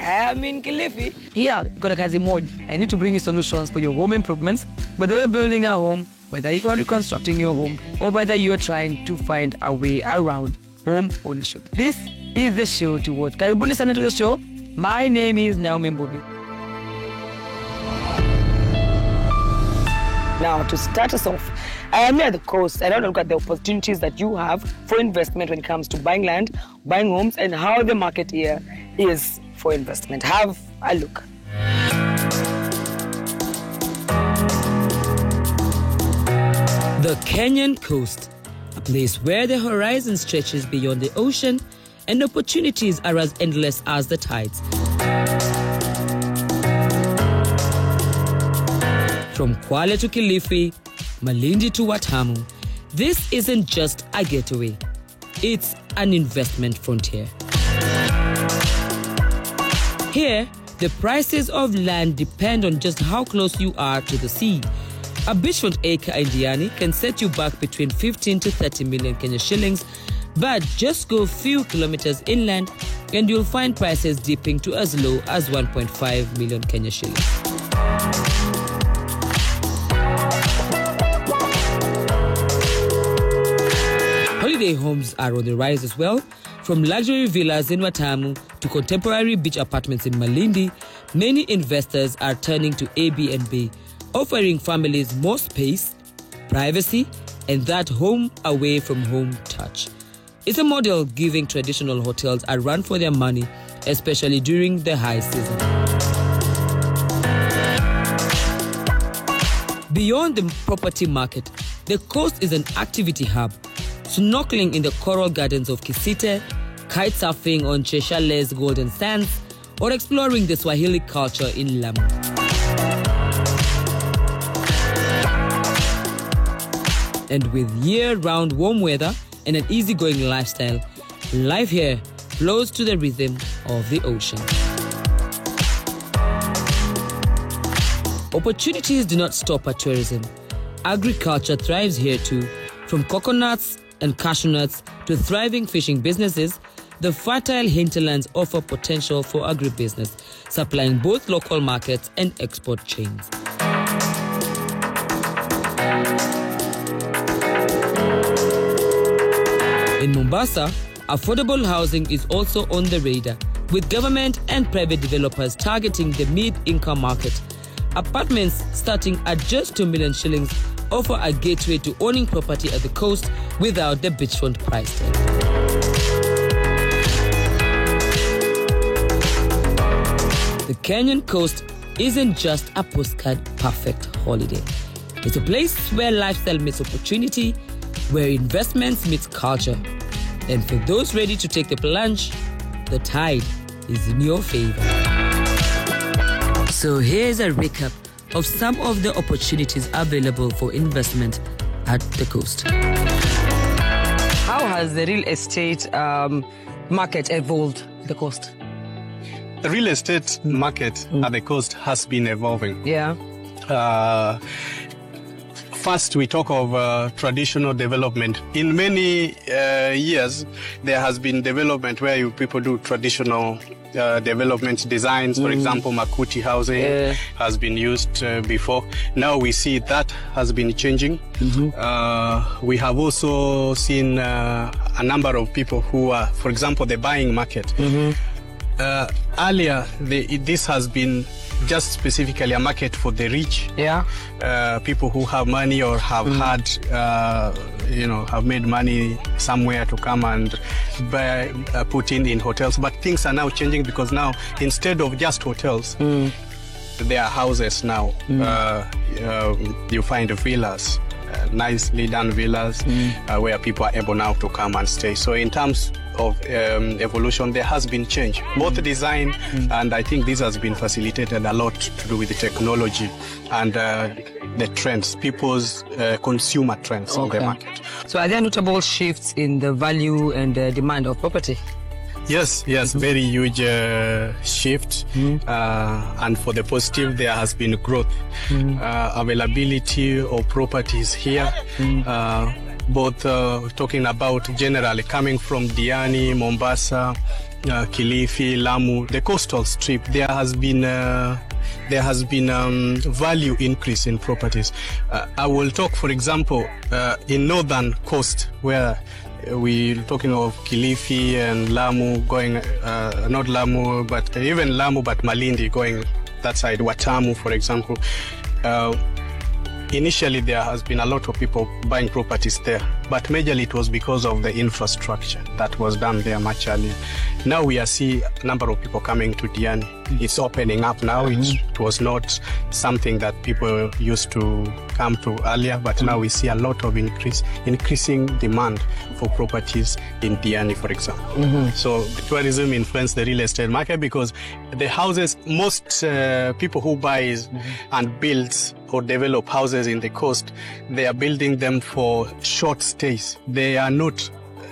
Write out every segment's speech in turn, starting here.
I'm in Kilifi. Here, got a Kazi Mode. I need to bring you solutions for your home improvements, whether you're building a home, whether you are reconstructing your home, or whether you're trying to find a way around home ownership. This is the show to watch. Karibuni sana to the show. My name is Naomi Mbuvi. Now, to start us off, I am near the coast and I want to look at the opportunities that you have for investment when it comes to buying land, buying homes, and how the market here is for investment. Have a look. The Kenyan coast, a place where the horizon stretches beyond the ocean and opportunities are as endless as the tides. From Kwale to Kilifi, Malindi to Watamu, this isn't just a getaway. It's an investment frontier. Here, the prices of land depend on just how close you are to the sea. A beachfront acre in Diani can set you back between 15 to 30 million Kenya shillings, but just go a few kilometers inland and you'll find prices dipping to as low as 1.5 million Kenya shillings. Holiday homes are on the rise as well. From luxury villas in Watamu to contemporary beach apartments in Malindi, many investors are turning to Airbnb, offering families more space, privacy, and that home away from home touch. It's a model giving traditional hotels a run for their money, especially during the high season. Beyond the property market, the coast is an activity hub. Snorkeling in the coral gardens of Kisite, kite surfing on Cheshale's golden sands, or exploring the Swahili culture in Lamu. And with year-round warm weather and an easygoing lifestyle, life here flows to the rhythm of the ocean. Opportunities do not stop at tourism. Agriculture thrives here too. From coconuts and cashew nuts to thriving fishing businesses, the fertile hinterlands offer potential for agribusiness, supplying both local markets and export chains. In Mombasa, affordable housing is also on the radar, with government and private developers targeting the mid-income market. Apartments starting at just 2 million shillings offer a gateway to owning property at the coast without the beachfront price tag. The Kenyan coast isn't just a postcard perfect holiday. It's a place where lifestyle meets opportunity, where investments meets culture. And for those ready to take the plunge, the tide is in your favor. So here's a recap of some of the opportunities available for investment at the coast. How has the real estate market evolved at the coast? The real estate market at the coast has been evolving. Yeah. First, we talk of traditional development. In many years, there has been development where people do traditional development designs. For example, Makuti housing has been used before. Now we see that has been changing. We have also seen a number of people who are, for example, the buying market. Earlier, this has been just specifically a market for the rich. Yeah. People who have money or have had, have made money somewhere to come and put in hotels. But things are now changing because now, instead of just hotels, there are houses now. You find villas, nicely done villas, where people are able now to come and stay. So in terms of evolution, there has been change, both design and I think this has been facilitated a lot to do with the technology and the trends, people's consumer trends in the market. So are there notable shifts in the value and demand of property? Yes, very huge shift. And for the positive, there has been growth. Availability of properties here. Both talking about generally coming from Diani, Mombasa, Kilifi, Lamu, the coastal strip, there has been value increase in properties. I will talk, for example, in northern coast, where we're talking of Kilifi and Lamu going, not Lamu, but even Lamu, but Malindi going that side, Watamu, for example. Initially, there has been a lot of people buying properties there, but majorly it was because of the infrastructure that was done there much earlier. Now we are seeing a number of people coming to Diani. It's opening up now. It was not something that people used to come to earlier, but now we see a lot of increasing demand for properties in Diani, for example. So the tourism influenced the real estate market because the houses, most people who buy and build or develop houses in the coast, they are building them for short stays. They are not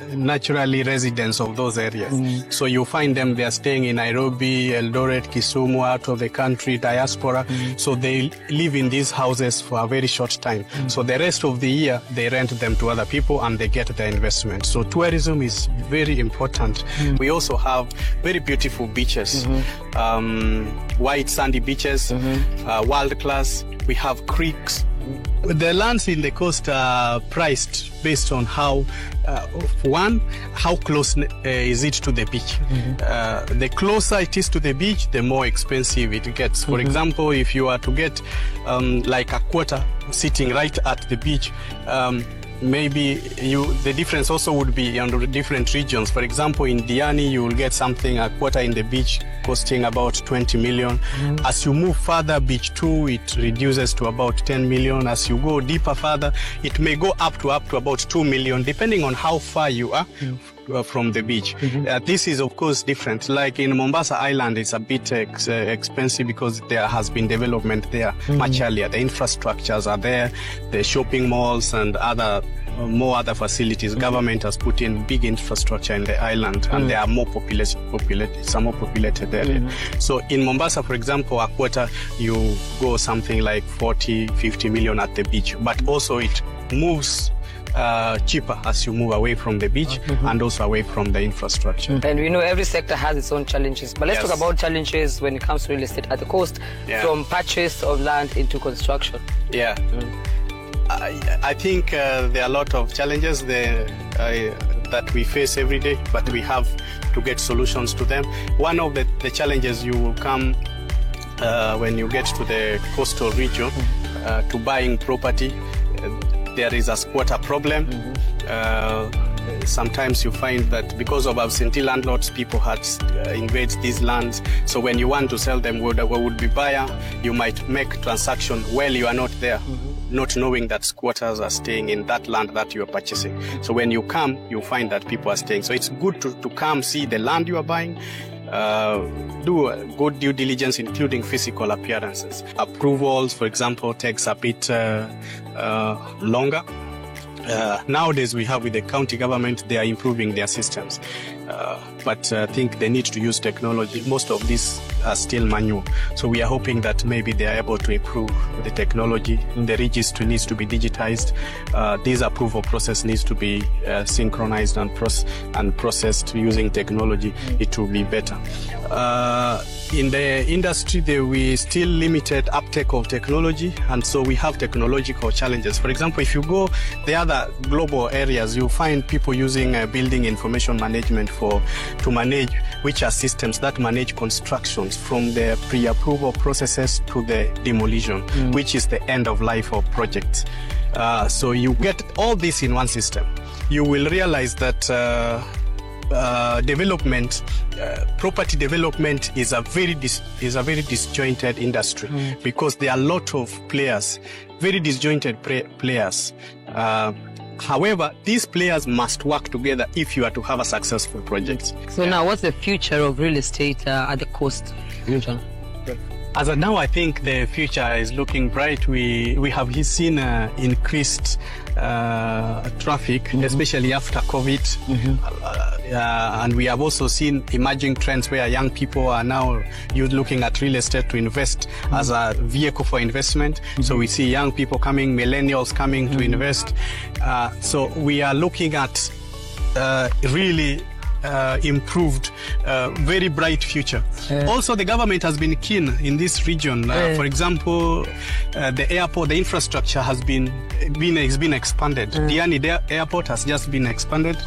naturally residents of those areas. So you find them, they are staying in Nairobi, Eldoret, Kisumu, out of the country, diaspora. So they live in these houses for a very short time. So the rest of the year, they rent them to other people and they get their investment. So tourism is very important. We also have very beautiful beaches, white sandy beaches, world class. We have creeks. The lands in the coast are priced based on how close is it to the beach. The closer it is to the beach, the more expensive it gets. For example, if you are to get like a quarter sitting right at the beach, maybe the difference also would be under different regions. For example, in Diani, you will get something, a quarter in the beach, costing about 20 million. As you move further, beach 2, it reduces to about 10 million. As you go deeper further, it may go up to about 2 million, depending on how far you are from the beach. This is, of course, different. Like in Mombasa Island, it's a bit expensive because there has been development there much earlier. The infrastructures are there, the shopping malls and more other facilities. Government has put in big infrastructure in the island, and they are more populated. It's a more populated area. So in Mombasa, for example, a quarter, you go something like 40-50 million at the beach, but also it moves cheaper as you move away from the beach and also away from the infrastructure. And we know every sector has its own challenges, but let's talk about challenges when it comes to real estate at the coast, from purchase of land into construction. I think there are a lot of challenges there that we face every day, but we have to get solutions to them. One of the challenges you will come when you get to the coastal region to buying property, there is a squatter problem. Sometimes you find that because of absentee landlords, people had invade these lands. So when you want to sell them, what would be buyer, you might make transaction while you are not there, not knowing that squatters are staying in that land that you are purchasing. So when you come, you find that people are staying. So it's good to come see the land you are buying, do good due diligence, including physical appearances. Approvals, for example, takes a bit longer. Nowadays we have with the county government, they are improving their systems. But I think they need to use technology. Most of these are still manual. So we are hoping that maybe they are able to improve the technology. The registry needs to be digitized. This approval process needs to be synchronized and processed using technology. It will be better. In the industry, we still limited uptake of technology, and so we have technological challenges. For example, if you go the other global areas, you'll find people using building information management to manage, which are systems that manage constructions from the pre-approval processes to the demolition, which is the end of life of projects. So you get all this in one system. You will realize that property development is a very disjointed industry because there are a lot of players, very disjointed players. However, these players must work together if you are to have a successful project. So now, what's the future of real estate at the coast region? As of now, I think the future is looking bright. We have seen increased traffic, especially after COVID. And we have also seen emerging trends where young people are now looking at real estate to invest as a vehicle for investment. So we see young people coming, millennials coming to invest. So we are looking at really improved, very bright future. Also, the government has been keen in this region. For example, the airport, the infrastructure has been expanded. Diani Airport has just been expanded.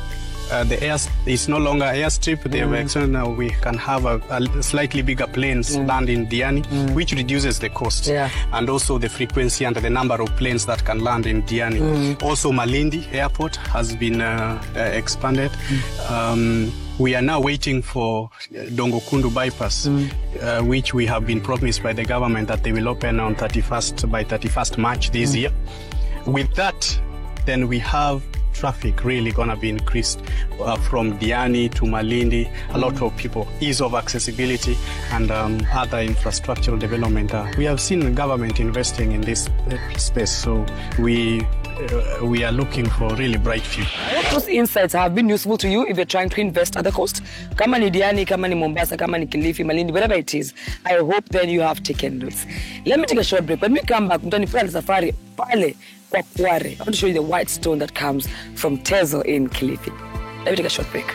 The air is no longer airstrip. They have extended. Now we can have a slightly bigger planes land in Diani, which reduces the cost and also the frequency and the number of planes that can land in Diani. Also, Malindi Airport has been expanded. We are now waiting for Dongo Kundu bypass, which we have been promised by the government that they will open on by 31st March this year. With that, then we have traffic really gonna be increased from Diani to Malindi. A lot of people, ease of accessibility and other infrastructural development. We have seen the government investing in this space, so we are looking for a really bright future. Those insights have been useful to you if you're trying to invest at the coast. Kama ni Diani, kama ni Mombasa, kama ni Kilifi, Malindi, whatever it is, I hope then you have taken notes. Let me take a short break. When we come back, mtanipenda safari pale kwa Kware. I want to show you the white stone that comes from Tezo in Kilifi. Let me take a short break.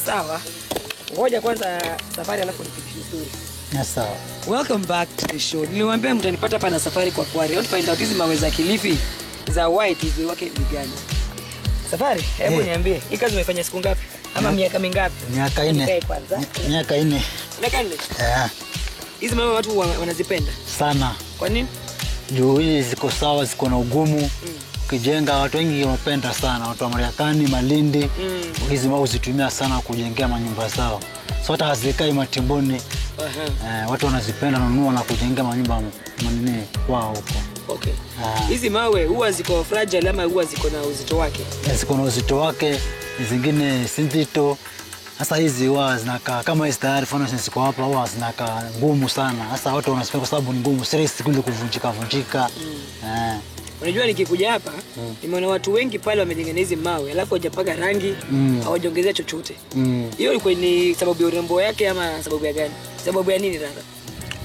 Sawa. Ngoja kwanza safari alafu nipitie story. Sawa. Welcome back to the show. Niliwaambia mtanipata hapa na safari kwa Kware. I want to find out hizi mawe za Kilifi za white hizo wake ni gani. Safari, hebu niambie. Hii kazi umefanya siku ngapi? Ama miaka mingapi? Miaka 4. Miaka 4. Miaka 4? Hizi mawe watu wanazipenda sana. Kwa nini? Juu hizi ziko sawa, ziko na ugumu. Ukijenga watu wengi wanapenda sana. Watu wa Marekani, Malindi, hizi mawe zitumia sana kujengea manyumba zao. So hata hazikai matimboni. Watu wanazipenda nanunua na kujengea manyumba manene kwao huko. Okay. Hizi mawe huwa ziko fragile ama huwa ziko na uzito wake? Ziko na uzito wake, zingine si nzito. Sasa hizi huwa zinakaa kama hizi tayari furnace ziko hapa huwa zinakaa ngumu sana. Sasa watu wanasema kwa sababu ni ngumu, stress kule kuvunjika. Unajua nikikuja hapa, nimeona watu wengi pale wamejenga hizi mawe, alafu hawajapaka rangi, hawajaongezea chochote. Hiyo ilikuwa ni sababu ya urembo yake ama sababu ya gani? Sababu ya nini sasa?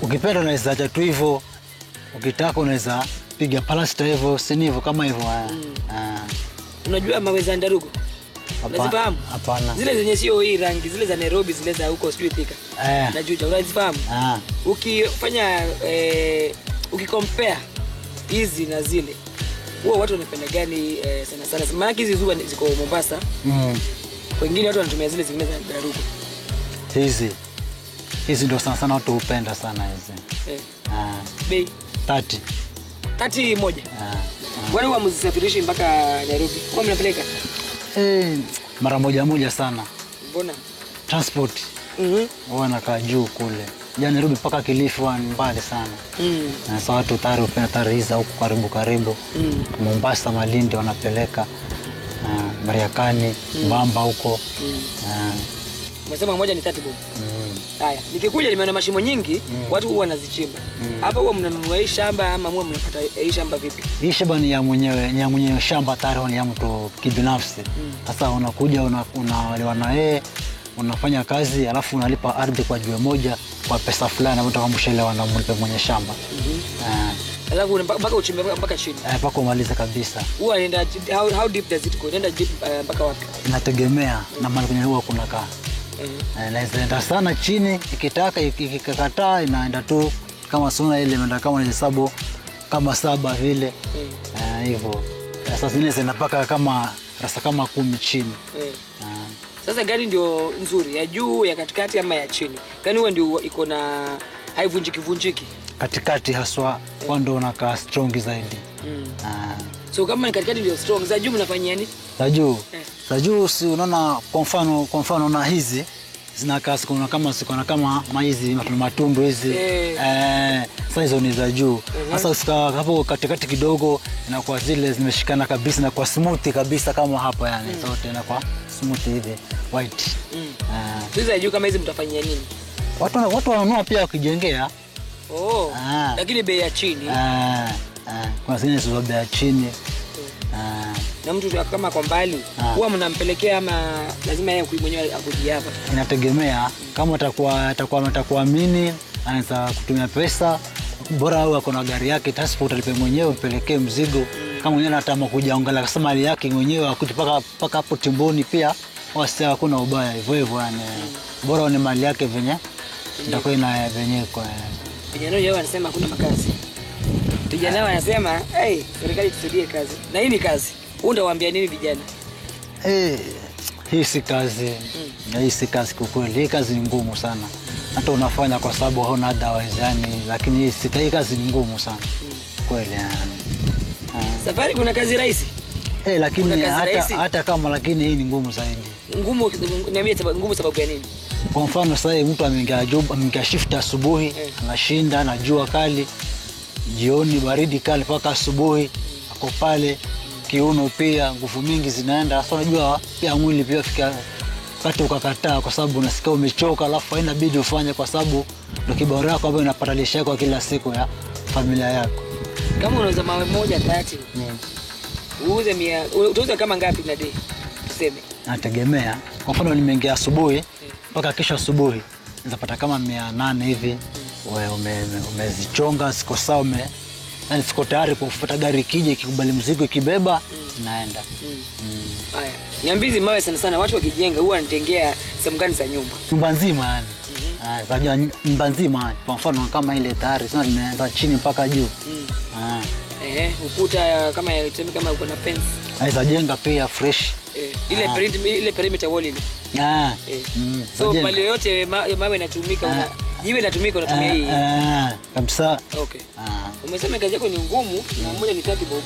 Ukipenda unaweza acha tu hivyo. Ukitaka unaweza piga plaster hivyo, si hivyo kama hivyo. Unajua mawe za Ndarugu? Unazifahamu? Hapana. Zile zenye sio hii rangi, zile za Nairobi, zile za huko sijui Thika. Na Juja, unazifahamu? Ukifanya ukicompare hizi na zile, huwa watu wanapenda gani sana? Maana hizi ziko Mombasa. Wengine watu wanatumia zile zingine za Ndarugu. Hizi ndio sana watu hupenda sana hizi. Bei 30 moja. Wale wa mzisafirishi mpaka Nairobi. Kwa mnapeleka? Mara moja sana. Mbona? Transport. Wanakaa juu kule. Jana Nairobi mpaka Kilifi ni mbali sana. Sasa watu tayari hupenda tariza huko karibu. Mombasa, Malindi wanapeleka. Mariakani, Mbamba huko. Umesema moja ni 30 bob. Haya, nikikuja nimeona mashimo nyingi, watu huwa wanazichimba. Hapa huwa mnanunua hii shamba ama huwa mnapata hii shamba vipi? Hii shamba ni ya mwenyewe shamba tayari ni ya mtu kibinafsi. Sasa unakuja unawalewa na yeye, unafanya kazi alafu unalipa ardhi kwa jiwe moja kwa pesa fulani na mtu mshelewa na mwenye shamba. Alafu mpaka uchimbe mpaka chini. Mpaka umalize kabisa. Huwa inaenda how deep does it go? Inaenda deep mpaka wapi? Inategemea na mahali kwenye huwa kuna kaa. Inaenda sana chini, ikikataa inaenda tu kama suna ile inaenda kama ni hesabu kama 7 vile. Hivyo. Sasa zingine zinapaka kama rasa kama 10 chini. Sasa gani ndio nzuri? Ya juu, ya katikati ama ya chini? Gani huwa ndio iko na haivunjiki? Katikati haswa ndio unakaa strong zaidi. So kama ni katikati ndio strong, za juu mnafanyia nini? Za juu si unaona kwa mfano na hizi zinakaa kama hizi matundu hizi. Sasa hizo ni za juu. Sasa hapo katikati kidogo inakuwa zile zimeshikana kabisa na kwa smooth kabisa kama hapa yani. Zote inakuwa smooth hivi white. Hizo za juu kama hizi mtafanyia nini? Watu wanunua pia wakijengea. Lakini bei ya chini. Kwa zingine sio bei ya chini. na mtu kama kwa mbali huwa mnampelekea ama lazima yeye mwenyewe akuje hapa? Inategemea kama atakuamini anaweza kutumia pesa, bora au akona gari yake transport alipe mwenyewe mpelekee mzigo. Kama mwenyewe anataka kuja angalia kama mali yake mwenyewe akuti paka hapo Timboni pia wasi hakuna ubaya hivyo hivyo yani. Bora ni mali yake venye ndio ina venye kwa vijana wao wanasema hakuna makazi. Vijana wanasema serikali tusaidie kazi. Na hii ni kazi. Wewe unawaambia nini vijana? Hii si kazi. Hii si kazi kwa kweli. Hii kazi ni ngumu sana. Hata unafanya kwa sababu hauna otherwise yani, lakini hii kazi ni ngumu sana. Kweli yani. Safari kuna kazi rahisi? Lakini hata kama lakini hii ni ngumu zaidi. Ngumu, niambie ngumu sababu ya nini? Kwa mfano sasa mtu ameingia job, ameingia shift asubuhi, anashinda na jua kali, jioni baridi kali mpaka asubuhi, ako pale kiuno pia nguvu mingi zinaenda. Sasa unajua pia mwili pia fika wakati ukakataa kwa sababu unasikia umechoka, alafu inabidi ufanye kwa sababu ndio kibao yako ambayo unapata lishe yako kila siku ya familia yako. Kama unauza mawe moja 30, uuze 100, utauza kama ngapi na day? Tuseme. Nategemea. Kwa mfano nimeingia asubuhi mpaka kesho asubuhi nitapata kama 800 hivi. Wewe umezichonga siko sawa yani siko tayari kufuata gari kije ikikubali mzigo ikibeba naenda. Haya. Niambizi mawe sana sana watu wakijenga huwa wanatengea sehemu gani za nyumba? Nyumba nzima yani. Zajua nyumba nzima. Kwa mfano kama ile tayari sasa nimeanza chini mpaka juu. Ukuta kama tuseme kama uko na fence. Aiza jenga pia fresh. Ile perimeter wall ile. So pale yote mawe yanatumika jiwe linatumika unatumia hii. Kabisa. Okay. Umesema kazi yako ni ngumu na moja ni 30 bob.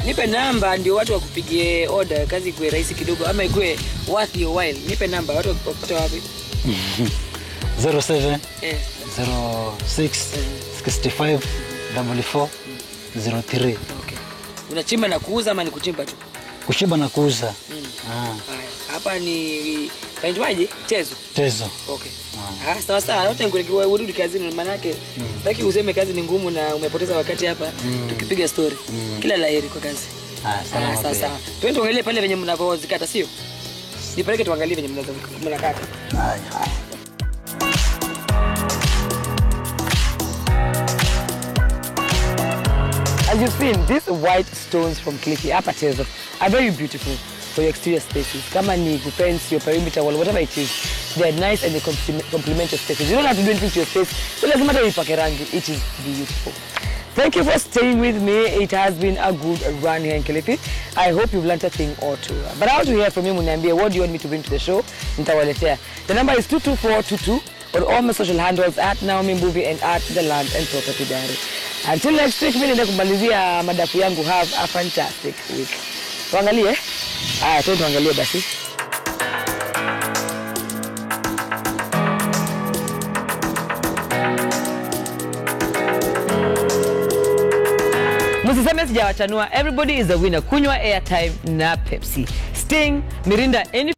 Nipe namba ndio watu wakupigie order kazi iwe rahisi kidogo ama iwe worth your while. Nipe namba watu wapate wapi? 07 06 65 44 03. Okay. Unachimba na kuuza ama ni kuchimba tu? Kuchimba na kuuza. Hapa ni kaitwaje? Tezo. Okay. Sawa. Yote nikulekewa urudi kazini maana yake. Sitaki useme kazi ni ngumu na umepoteza wakati hapa tukipiga story. Kila laheri kwa kazi. Sawa. Twende tuangalie pale venye mnavozikata sio? Nipeleke tuangalie venye mnakata. Haya. As you've seen, these white stones from Kilifi hapa Tezo are very beautiful for your exterior spaces. Kama ni fence, your perimeter wall, whatever it is, they are nice and they complement your spaces. You don't have to do anything to your space, so doesn't matter if you rangi, it is beautiful. Thank you for staying with me. It has been a good run here in Kilifi. I hope you've learned a thing or two. But I want to hear from you, Muniambie, what do you want me to bring to the show? Nitawaletea. The number is 22422 on all my social handles at Naomi Mbuvi and at The Land and Property Diary. Until next week, mimi nenda kumalizia madafu yangu. Have a fantastic week. Tuangalie. Tuangalie basi. Msiseme sijawachanua. Everybody is a winner. Kunywa airtime na Pepsi. Sting, Mirinda, any